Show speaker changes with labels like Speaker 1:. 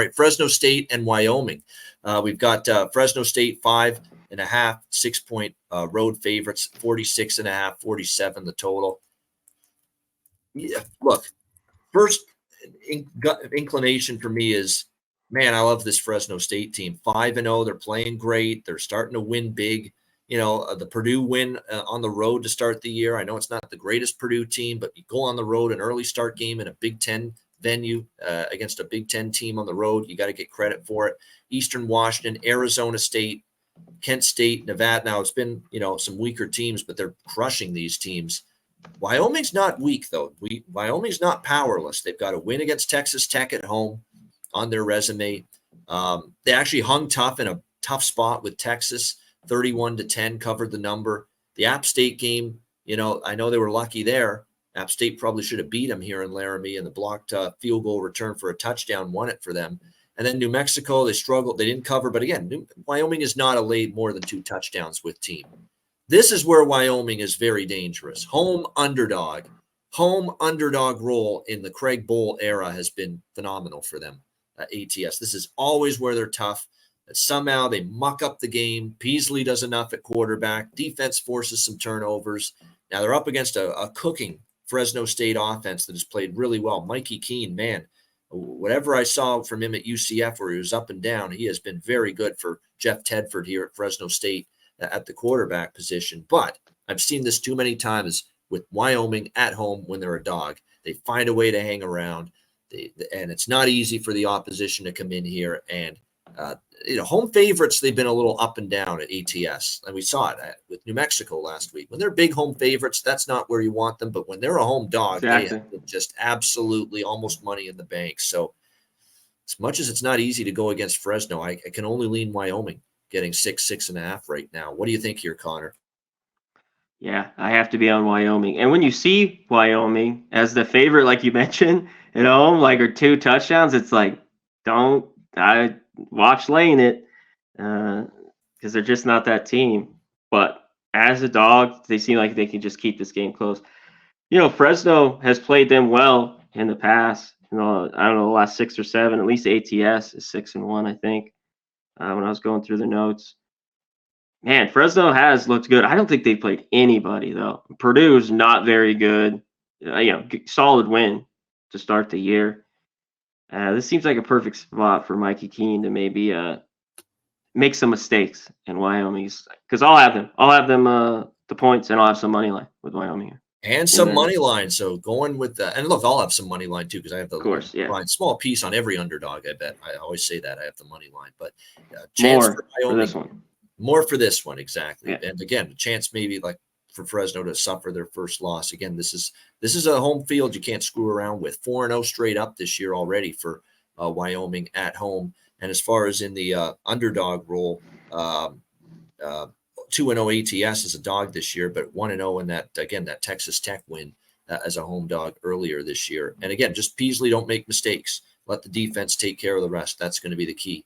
Speaker 1: right, Fresno State and Wyoming. We've got Fresno State 5.5, 6-point road favorites, 46.5, 47 the total. Yeah, look, first inclination for me is, man, I love this Fresno State team. 5-0, they're playing great. They're starting to win big. The Purdue win on the road to start the year. I know it's not the greatest Purdue team, but you go on the road, an early start game in a Big Ten venue against a Big Ten team on the road. You got to get credit for it. Eastern Washington, Arizona State, Kent State, Nevada. Now it's been, some weaker teams, but they're crushing these teams. Wyoming's not weak, though. Wyoming's not powerless. They've got a win against Texas Tech at home on their resume. They actually hung tough in a tough spot with Texas. 31-10 covered the number. The App State game, I know they were lucky there. App State probably should have beat them here in Laramie, and the blocked field goal return for a touchdown won it for them. And then New Mexico, they struggled. They didn't cover. But again, Wyoming is not allowed more than 2 touchdowns with team. This is where Wyoming is very dangerous. Home underdog role in the Craig Bowl era has been phenomenal for them. ATS. This is always where they're tough. Somehow they muck up the game. Peasley does enough at quarterback. Defense forces some turnovers. Now they're up against a cooking Fresno State offense that has played really well. Mikey Keene, man, whatever I saw from him at UCF where he was up and down, he has been very good for Jeff Tedford here at Fresno State at the quarterback position. But I've seen this too many times with Wyoming at home when they're a dog. They find a way to hang around, and it's not easy for the opposition to come in here and home favorites, they've been a little up and down at ATS. And we saw it with New Mexico last week. When they're big home favorites, that's not where you want them. But when they're a home dog, exactly. They have just absolutely almost money in the bank. So as much as it's not easy to go against Fresno, I can only lean Wyoming, getting 6.5 right now. What do you think here, Connor?
Speaker 2: Yeah, I have to be on Wyoming. And when you see Wyoming as the favorite, like you mentioned, at home, or 2 touchdowns, it's like, I watch laying it because they're just not that team. But as a dog, they seem like they can just keep this game close. Fresno has played them well in the past. I don't know, the last 6 or 7, at least ATS is 6-1, I think, when I was going through the notes. Man, Fresno has looked good. I don't think they've played anybody, though. Purdue's not very good. Solid win to start the year. This seems like a perfect spot for Mikey Keene to maybe make some mistakes in Wyoming's, because I'll have them the points, and I'll have some money line with Wyoming here.
Speaker 1: And some money line. So going with that, and look, I'll have some money line too, because I have the line, small piece on every underdog. I bet. I always say that I have the money line, but chance
Speaker 2: more
Speaker 1: for Wyoming,
Speaker 2: for this one.
Speaker 1: More for this one, exactly.
Speaker 2: Yeah.
Speaker 1: And again, a chance maybe like for Fresno to suffer their first loss. Again, this is a home field you can't screw around with. 4-0 straight up this year already for Wyoming at home. And as far as in the underdog role, 2-0 ATS as a dog this year, but 1-0 in that Texas Tech win as a home dog earlier this year. And again, just Peasley, don't make mistakes. Let the defense take care of the rest. That's going to be the key.